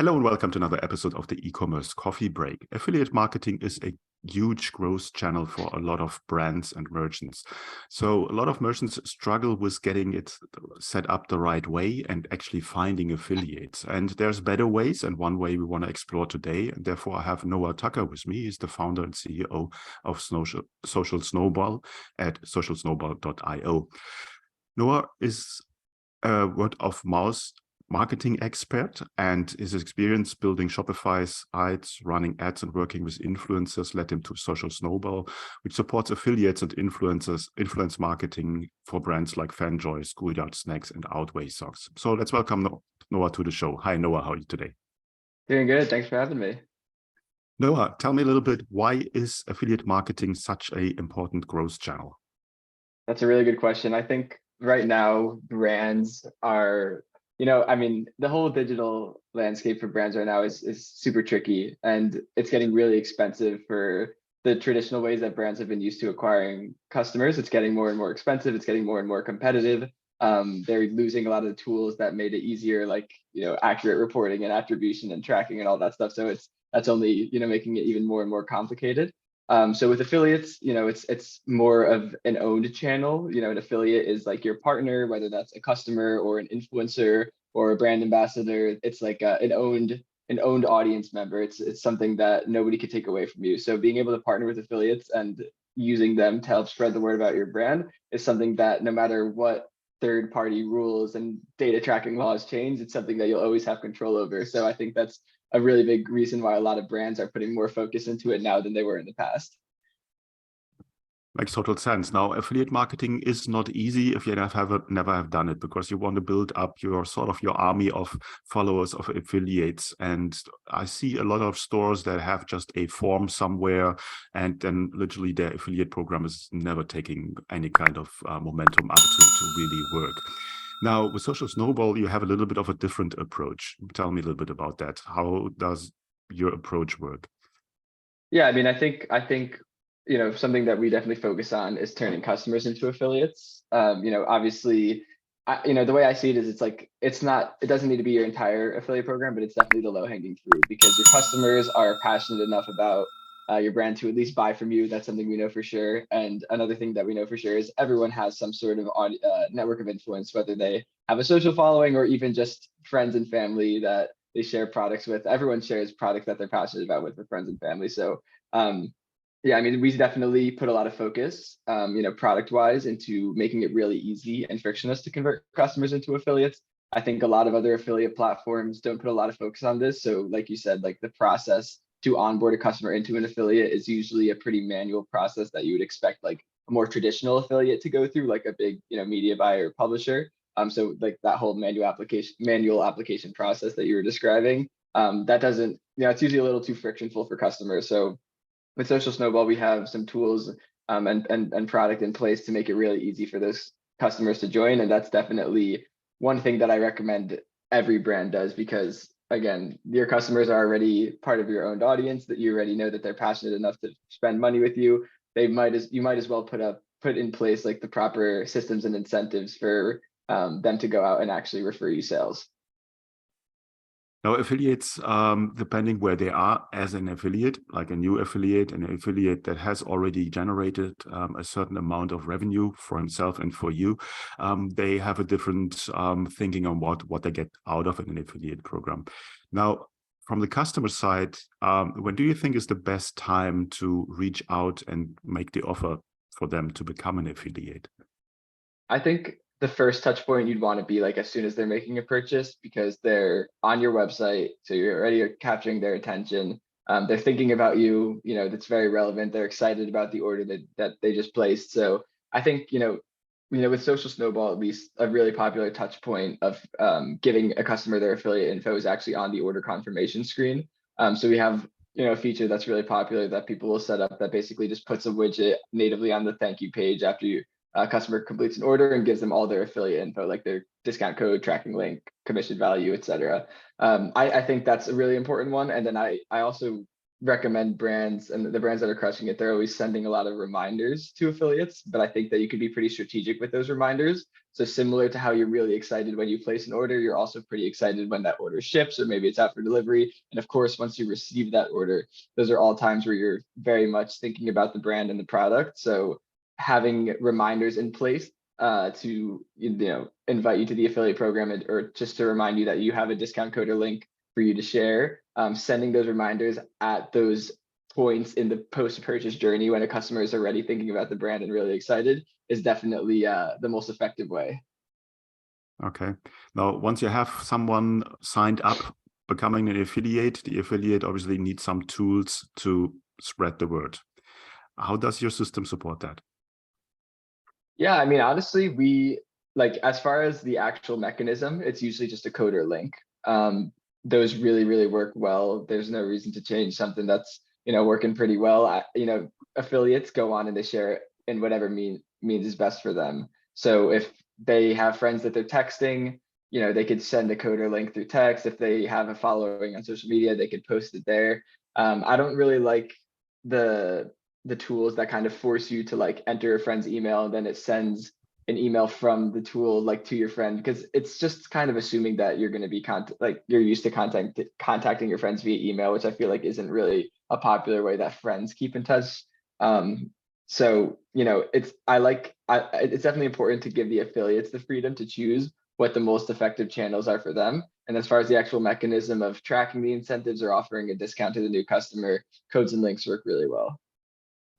Hello and welcome to another episode of the e-commerce coffee break. Affiliate marketing is a huge growth channel for a lot of brands and merchants. So a lot of merchants struggle with getting it set up the right way and actually finding affiliates. And there's better ways, and one way we want to explore today. And therefore I have Noah Tucker with me. He's the founder and CEO of Social Snowball at socialsnowball.io. Noah is a word of mouth marketing expert, and his experience building Shopify sites, running ads, and working with influencers led him to Social Snowball, which supports affiliates and influence marketing for brands like Fanjoy, Schoolyard Snacks, and Outweigh Socks. So let's welcome Noah to the show. Hi, Noah. How are you today? Doing good. Thanks for having me. Noah, tell me a little bit, why is affiliate marketing such an important growth channel? That's a really good question. I think right now brands are, the whole digital landscape for brands right now is super tricky, and it's getting really expensive for the traditional ways that brands have been used to acquiring customers. It's getting more and more expensive. It's getting more and more competitive. They're losing a lot of the tools that made it easier, like, accurate reporting and attribution and tracking and all that stuff. So that's only, making it even more and more complicated. So with affiliates, it's more of an owned channel. An affiliate is like your partner, whether that's a customer or an influencer or a brand ambassador. It's like an owned audience member. It's something that nobody could take away from you. So being able to partner with affiliates and using them to help spread the word about your brand is something that, no matter what third-party rules and data tracking laws change, it's something that you'll always have control over. So I think that's a really big reason why a lot of brands are putting more focus into it now than they were in the past. Makes total sense. Now, affiliate marketing is not easy if you never have done it, because you want to build up your army of followers of affiliates. And I see a lot of stores that have just a form somewhere, and then literally their affiliate program is never taking any kind of momentum up to really work. Now, with Social Snowball, you have a little bit of a different approach. Tell me a little bit about that. How does your approach work? Yeah, I think something that we definitely focus on is turning customers into affiliates. Obviously, the way I see it is, it doesn't need to be your entire affiliate program, but it's definitely the low-hanging fruit, because your customers are passionate enough about your brand to at least buy from you. That's something we know for sure. And another thing that we know for sure is everyone has some sort of network of influence, whether they have a social following or even just friends and family that they share products with. Everyone shares products that they're passionate about with their friends and family. So we definitely put a lot of focus, product wise, into making it really easy and frictionless to convert customers into affiliates. I think a lot of other affiliate platforms don't put a lot of focus on this. So like you said, like the process to onboard a customer into an affiliate is usually a pretty manual process that you would expect like a more traditional affiliate to go through, like a big, media buyer or publisher. So like that whole manual application process that you were describing, that doesn't, it's usually a little too frictionful for customers. So with Social Snowball, we have some tools and product in place to make it really easy for those customers to join. And that's definitely one thing that I recommend every brand does, because again, your customers are already part of your owned audience, that you already know that they're passionate enough to spend money with you. You might as well put in place like the proper systems and incentives for them to go out and actually refer you sales. Now, affiliates, depending where they are as an affiliate, like a new affiliate, and an affiliate that has already generated a certain amount of revenue for himself and for you, they have a different thinking on what they get out of an affiliate program. Now, from the customer side, when do you think is the best time to reach out and make the offer for them to become an affiliate? I think the first touch point you'd want to be like as soon as they're making a purchase, because they're on your website, so you're already capturing their attention. They're thinking about you, that's very relevant. They're excited about the order that they just placed. So I think, with Social Snowball, at least a really popular touch point of giving a customer their affiliate info is actually on the order confirmation screen. So we have, a feature that's really popular that people will set up that basically just puts a widget natively on the thank you page after customer completes an order, and gives them all their affiliate info, like their discount code, tracking link, commission value, etc. I think that's a really important one. And then I also recommend brands, and the brands that are crushing it, they're always sending a lot of reminders to affiliates, but I think that you could be pretty strategic with those reminders. So similar to how you're really excited when you place an order, you're also pretty excited when that order ships, or maybe it's out for delivery. And of course, once you receive that order, those are all times where you're very much thinking about the brand and the product. So having reminders in place to invite you to the affiliate program, or just to remind you that you have a discount code or link for you to share, sending those reminders at those points in the post-purchase journey when a customer is already thinking about the brand and really excited is definitely the most effective way. Okay. Now, once you have someone signed up, becoming an affiliate, the affiliate obviously needs some tools to spread the word. How does your system support that? Yeah, I mean, honestly, we as far as the actual mechanism, it's usually just a code or link. Those really, really work well. There's no reason to change something that's working pretty well. Affiliates go on and they share it in whatever means is best for them. So if they have friends that they're texting, they could send a code or link through text. If they have a following on social media, they could post it there. I don't really like the tools that kind of force you to enter a friend's email and then it sends an email from the tool to your friend, because it's just kind of assuming that you're going to be you're used to contacting your friends via email, which I feel like isn't really a popular way that friends keep in touch. So it's definitely important to give the affiliates the freedom to choose what the most effective channels are for them. And as far as the actual mechanism of tracking the incentives or offering a discount to the new customer, codes and links work really well.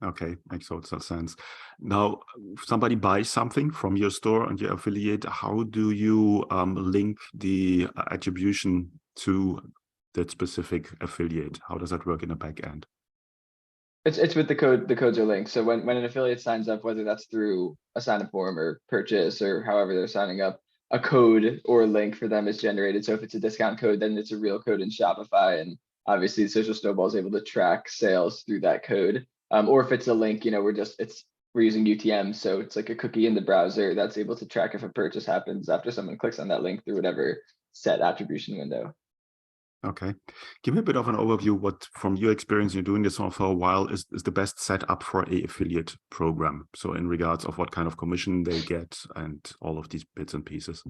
Okay, makes total sense. Now, if somebody buys something from your store and your affiliate, how do you link the attribution to that specific affiliate? How does that work in the back end? It's with the code. The codes are linked. So when an affiliate signs up, whether that's through a sign up form or purchase or however they're signing up, a code or a link for them is generated. So if it's a discount code, then it's a real code in Shopify, and obviously Social Snowball is able to track sales through that code. Or if it's a link, we're using UTM, so it's like a cookie in the browser that's able to track if a purchase happens after someone clicks on that link through whatever set attribution window. Okay. Give me a bit of an overview what, from your experience, you're doing this for a while, is the best setup for a affiliate program. So in regards of what kind of commission they get and all of these bits and pieces.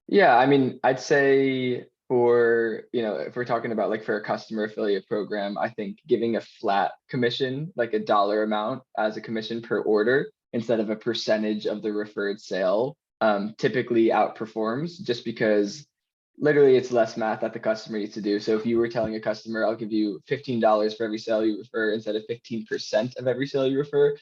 Yeah, I mean, I'd say if we're talking about for a customer affiliate program, I think giving a flat commission, like a dollar amount as a commission per order instead of a percentage of the referred sale, typically outperforms, just because literally it's less math that the customer needs to do. So if you were telling a customer, I'll give you $15 for every sale you refer instead of 15% of every sale you refer,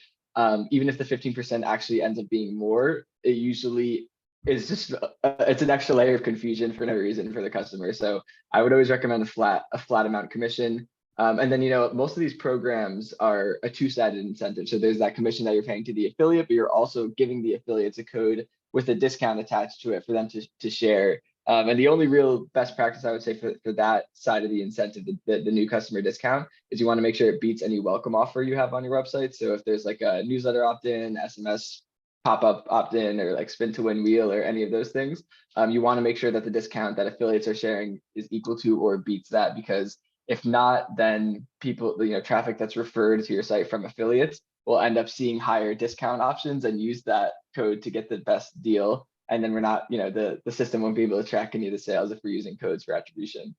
even if the 15% actually ends up being more, it usually is just it's an extra layer of confusion for no reason for the customer. So I would always recommend a flat amount commission. And then most of these programs are a two-sided incentive. So there's that commission that you're paying to the affiliate, but you're also giving the affiliates a code with a discount attached to it for them to share. And the only real best practice I would say for that side of the incentive, the new customer discount, is you want to make sure it beats any welcome offer you have on your website. So if there's a newsletter opt-in, SMS pop-up opt-in, or spin to win wheel, or any of those things, you want to make sure that the discount that affiliates are sharing is equal to or beats that, because if not, then people, traffic that's referred to your site from affiliates will end up seeing higher discount options and use that code to get the best deal. And then we're not, the system won't be able to track any of the sales if we're using codes for attribution.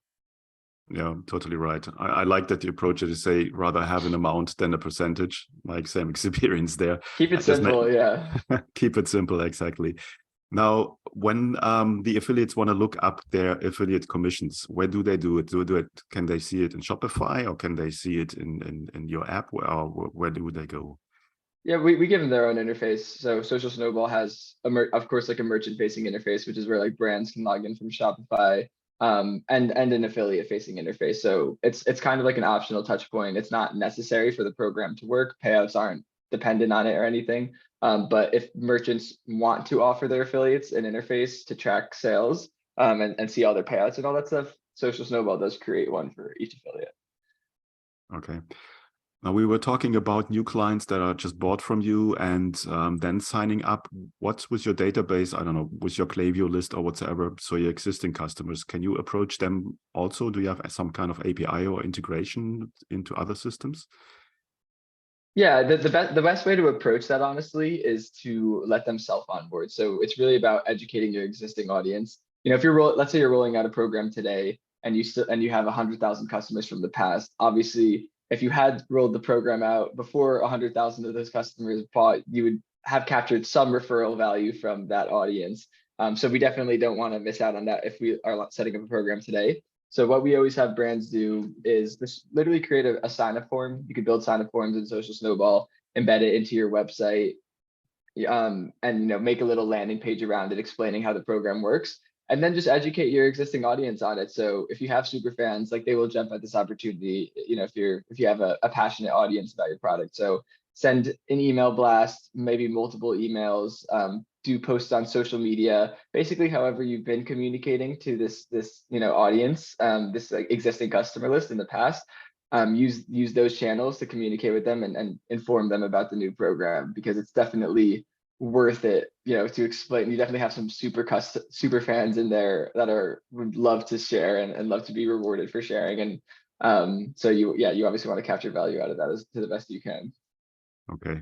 Yeah, totally right. I like that you approach it to say rather have an amount than a percentage. My same experience there. Keep it simple, yeah. Keep it simple, exactly. Now, when the affiliates want to look up their affiliate commissions, where do they do it? Can they see it in Shopify, or can they see it in your app? Where do they go? Yeah, we give them their own interface. So Social Snowball has of course a merchant facing interface, which is where brands can log in from Shopify, and an affiliate facing interface. So it's kind of like an optional touch point. It's not necessary for the program to work. Payouts aren't dependent on it or anything. But if merchants want to offer their affiliates an interface to track sales, and see all their payouts and all that stuff, Social Snowball does create one for each affiliate. Okay. Now, we were talking about new clients that are just bought from you and then signing up. What's with your database? I don't know, with your Klaviyo list or whatsoever. So your existing customers, can you approach them also? Do you have some kind of API or integration into other systems? Yeah, the best way to approach that, honestly, is to let them self onboard. So it's really about educating your existing audience. You know, if let's say you're rolling out a program today and you have 100,000 customers from the past. Obviously, if you had rolled the program out before 100,000 of those customers bought, you would have captured some referral value from that audience. So we definitely don't want to miss out on that if we are setting up a program today. So what we always have brands do is just literally create a sign-up form. You could build sign-up forms in Social Snowball, embed it into your website, and make a little landing page around it explaining how the program works, and then just educate your existing audience on it. So if you have super fans, like, they will jump at this opportunity. If you have a passionate audience about your product, so send an email blast, maybe multiple emails, do posts on social media, basically however you've been communicating to this audience, this like existing customer list in the past. Use those channels to communicate with them and inform them about the new program, because it's definitely worth it, to explain. You definitely have some super fans in there that would love to share and love to be rewarded for sharing. And so you obviously want to capture value out of that to the best you can. Okay.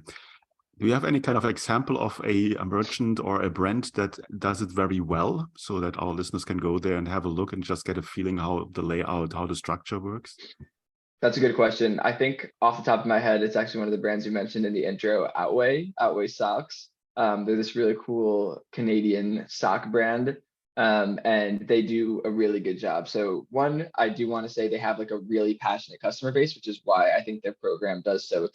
Do you have any kind of example of a merchant or a brand that does it very well, so that our listeners can go there and have a look and just get a feeling how the layout, how the structure works? That's a good question. I think off the top of my head, it's actually one of the brands you mentioned in the intro, Outway Socks. They're this really cool Canadian sock brand, and they do a really good job. So one, I do want to say they have like a really passionate customer base, which is why I think their program does so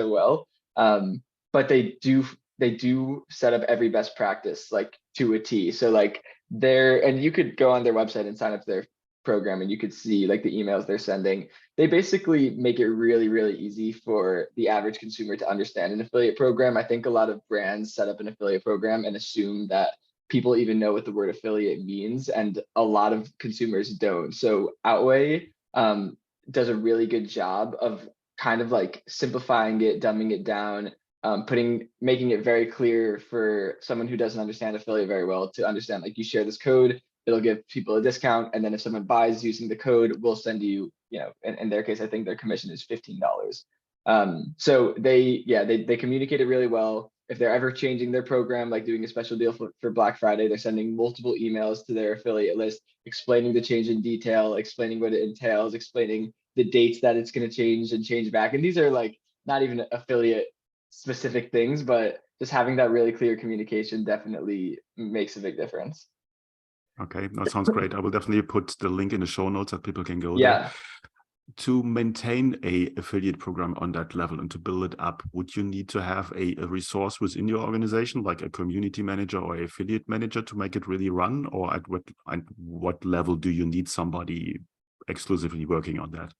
well. But they do set up every best practice like to a T. So like and you could go on their website and sign up for their program, and you could see like the emails they're sending. They basically make it really, really easy for the average consumer to understand an affiliate program. I think a lot of brands set up an affiliate program and assume that people even know what the word affiliate means, and a lot of consumers don't. So Outway does a really good job of kind of like simplifying it, dumbing it down, making it very clear for someone who doesn't understand affiliate very well to understand. Like, you share this code, it'll give people a discount, and then if someone buys using the code, we'll send you, in their case, I think their commission is $15. So they communicate it really well. If they're ever changing their program, like doing a special deal for Black Friday, they're sending multiple emails to their affiliate list, explaining the change in detail, explaining what it entails, explaining the dates that it's going to change and change back. And these are like not even affiliate specific things, but just having that really clear communication definitely makes a big difference. Okay, that sounds great. I will definitely put the link in the show notes that people can go there. Yeah. To maintain a affiliate program on that level and to build it up, would you need to have a resource within your organization, like a community manager or affiliate manager, to make it really run? Or at what level do you need somebody exclusively working on that?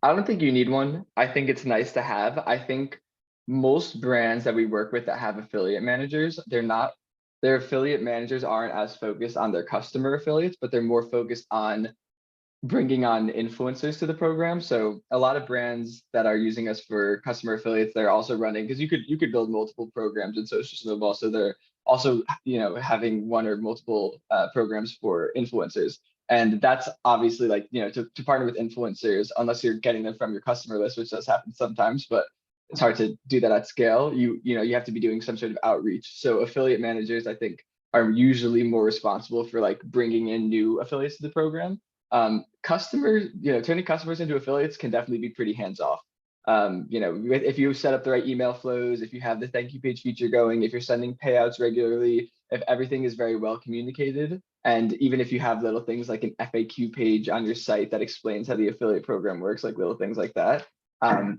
I don't think you need one. I think it's nice to have. I think most brands that we work with that have affiliate managers, their affiliate managers aren't as focused on their customer affiliates, but they're more focused on bringing on influencers to the program. So a lot of brands that are using us for customer affiliates, they're also running, because you could build multiple programs in Social Snowball. So they're also, having one or multiple programs for influencers. And that's obviously like, to partner with influencers, unless you're getting them from your customer list, which does happen sometimes, but it's hard to do that at scale. You have to be doing some sort of outreach. So affiliate managers, I think, are usually more responsible for like bringing in new affiliates to the program. Customers, turning customers into affiliates can definitely be pretty hands-off. If you set up the right email flows, if you have the thank you page feature going, if you're sending payouts regularly, if everything is very well communicated, and even if you have little things like an FAQ page on your site that explains how the affiliate program works, like little things like that,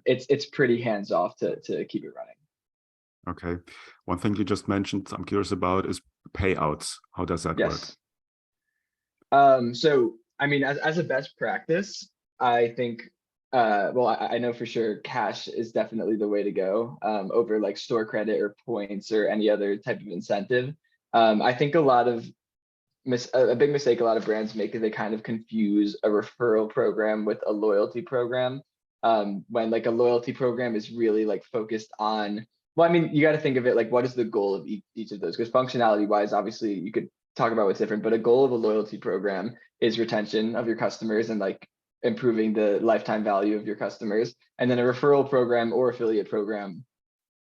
it's pretty hands-off to keep it running. Okay. One thing you just mentioned, I'm curious about, is payouts. How does that work? So, I mean, as a best practice, I think, I know for sure cash is definitely the way to go, over like store credit or points or any other type of incentive. I think a big mistake a lot of brands make is they kind of confuse a referral program with a loyalty program. when like a loyalty program is really like focused on, well, I mean, you got to think of it like, what is the goal of each of those? Because functionality wise, obviously you could talk about what's different, but a goal of a loyalty program is retention of your customers and like improving the lifetime value of your customers. And then a referral program or affiliate program,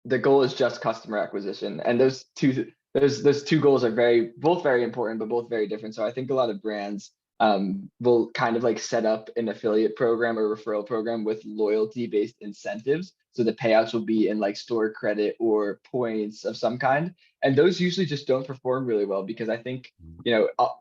the goal is just customer acquisition. And those two goals are both very important, but both very different. So I think a lot of brands will kind of like set up an affiliate program or referral program with loyalty based incentives. So the payouts will be in like store credit or points of some kind. And those usually just don't perform really well because I think,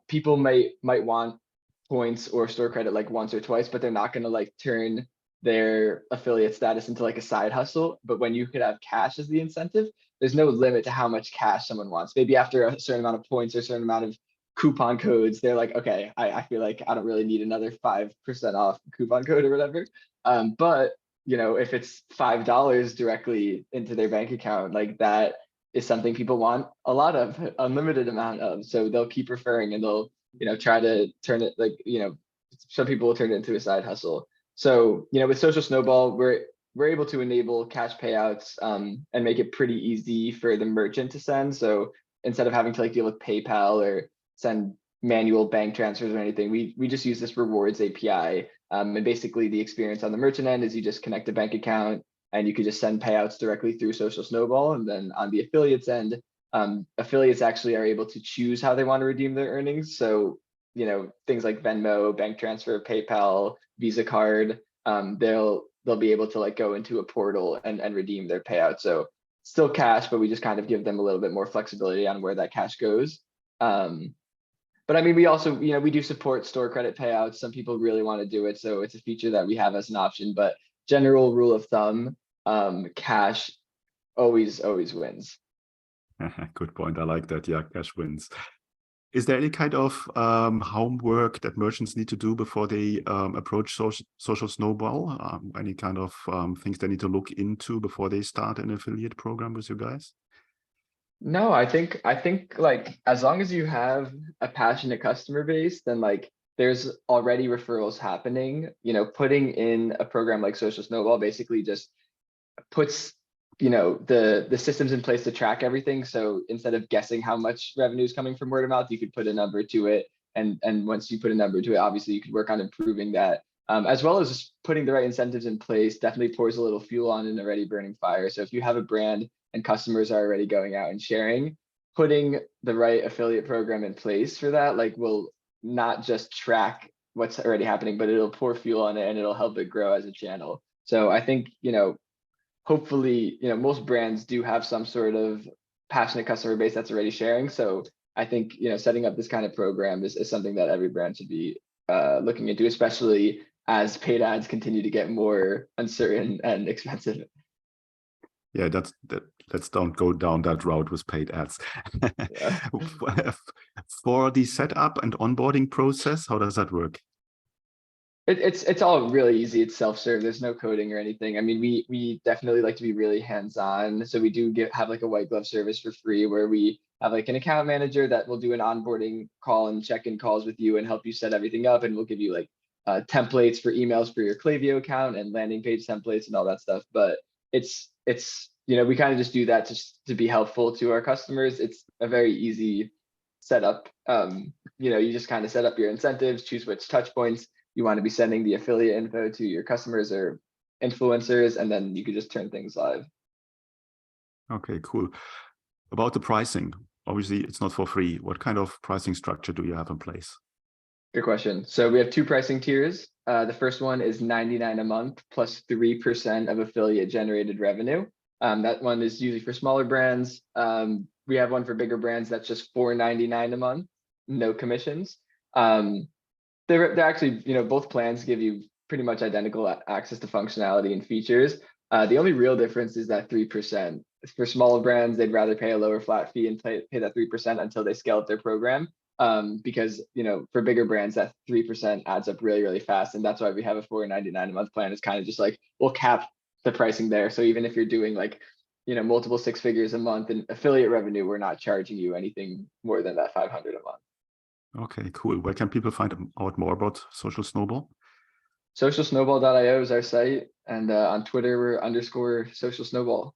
people might want points or store credit like once or twice, but they're not going to like turn their affiliate status into like a side hustle. But when you could have cash as the incentive, there's no limit to how much cash someone wants. Maybe after a certain amount of points or a certain amount of coupon codes, they're like, okay, I feel like I don't really need another 5% off coupon code or whatever. But if it's $5 directly into their bank account, like that is something people want a lot of, unlimited amount of. So they'll keep referring and they'll, try to turn it like, some people will turn it into a side hustle. So, with Social Snowball, we're able to enable cash payouts and make it pretty easy for the merchant to send. So instead of having to like deal with PayPal or send manual bank transfers or anything, we just use this rewards API. And basically the experience on the merchant end is you just connect a bank account and you could just send payouts directly through Social Snowball. And then on the affiliates end, affiliates actually are able to choose how they want to redeem their earnings. So, things like Venmo, bank transfer, PayPal, Visa card, they'll be able to like go into a portal and redeem their payout. So still cash, but we just kind of give them a little bit more flexibility on where that cash goes. But I mean, we also, we do support store credit payouts. Some people really want to do it. So it's a feature that we have as an option, but general rule of thumb, cash always wins. Good point. I like that. Yeah, cash wins. Is there any kind of homework that merchants need to do before they approach Social Snowball? Any kind of things they need to look into before they start an affiliate program with you guys? No, I think like as long as you have a passionate customer base, then like there's already referrals happening. Putting in a program like Social Snowball basically just puts the systems in place to track everything. So instead of guessing how much revenue is coming from word of mouth, you could put a number to it. And once you put a number to it, obviously you could work on improving that. As well as just putting the right incentives in place definitely pours a little fuel on an already burning fire. So if you have a brand and customers are already going out and sharing, putting the right affiliate program in place for that, like will not just track what's already happening, but it'll pour fuel on it and it'll help it grow as a channel. So I think, hopefully, most brands do have some sort of passionate customer base that's already sharing. So I think, setting up this kind of program is something that every brand should be looking into, especially as paid ads continue to get more uncertain and expensive. Yeah, let's don't go down that route with paid ads. Yeah. For the setup and onboarding process, how does that work? It's all really easy. It's self-serve. There's no coding or anything. I mean, we definitely like to be really hands-on. So we do have like a white glove service for free where we have like an account manager that will do an onboarding call and check-in calls with you and help you set everything up. And we'll give you like templates for emails for your Klaviyo account and landing page templates and all that stuff. But it's we kind of just do that just to be helpful to our customers. It's a very easy setup. You just kind of set up your incentives, choose which touch points you want to be sending the affiliate info to your customers or influencers, and then you could just turn things live. Okay, cool. About the pricing, obviously it's not for free. What kind of pricing structure do you have in place? Good question. So we have two pricing tiers. The first one is $99 a month plus 3% of affiliate generated revenue. That one is usually for smaller brands. We have one for bigger brands that's just $4.99 a month, no commissions. They're actually, both plans give you pretty much identical access to functionality and features. The only real difference is that 3%. For smaller brands, they'd rather pay a lower flat fee and pay that 3% until they scale up their program. Because, for bigger brands, that 3% adds up really, really fast. And that's why we have a $4.99 a month plan. It's kind of just like, we'll cap the pricing there. So even if you're doing like, multiple six figures a month in affiliate revenue, we're not charging you anything more than that $500 a month. Okay, cool. Where can people find out more about Social Snowball? socialsnowball.io is our site, and on Twitter we're _socialsnowball.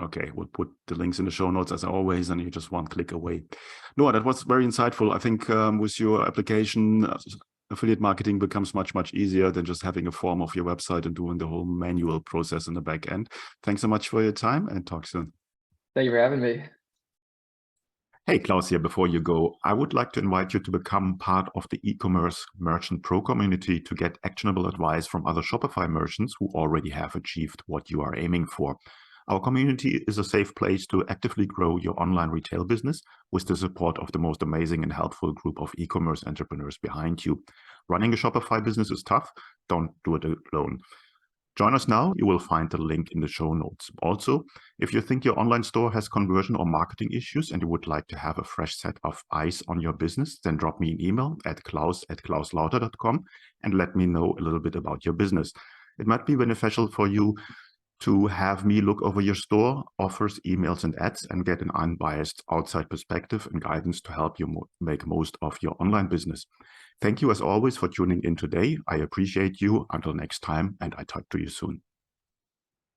Okay, we'll put the links in the show notes as always, and you're just one click away. Noah, that was very insightful. I think with your application, affiliate marketing becomes much, much easier than just having a form of your website and doing the whole manual process in the back end. Thanks so much for your time, and talk soon. Thank you for having me. Hey, Klaus here. Before you go, I would like to invite you to become part of the e-commerce merchant pro community to get actionable advice from other Shopify merchants who already have achieved what you are aiming for. Our community is a safe place to actively grow your online retail business with the support of the most amazing and helpful group of e-commerce entrepreneurs behind you. Running a Shopify business is tough. Don't do it alone. Join us now. You will find the link in the show notes. Also, if you think your online store has conversion or marketing issues and you would like to have a fresh set of eyes on your business, then drop me an email at klaus@klauslauter.com and let me know a little bit about your business. It might be beneficial for you to have me look over your store, offers, emails, and ads, and get an unbiased outside perspective and guidance to help you make most of your online business. Thank you as always for tuning in today. I appreciate you. Until next time, and I talk to you soon.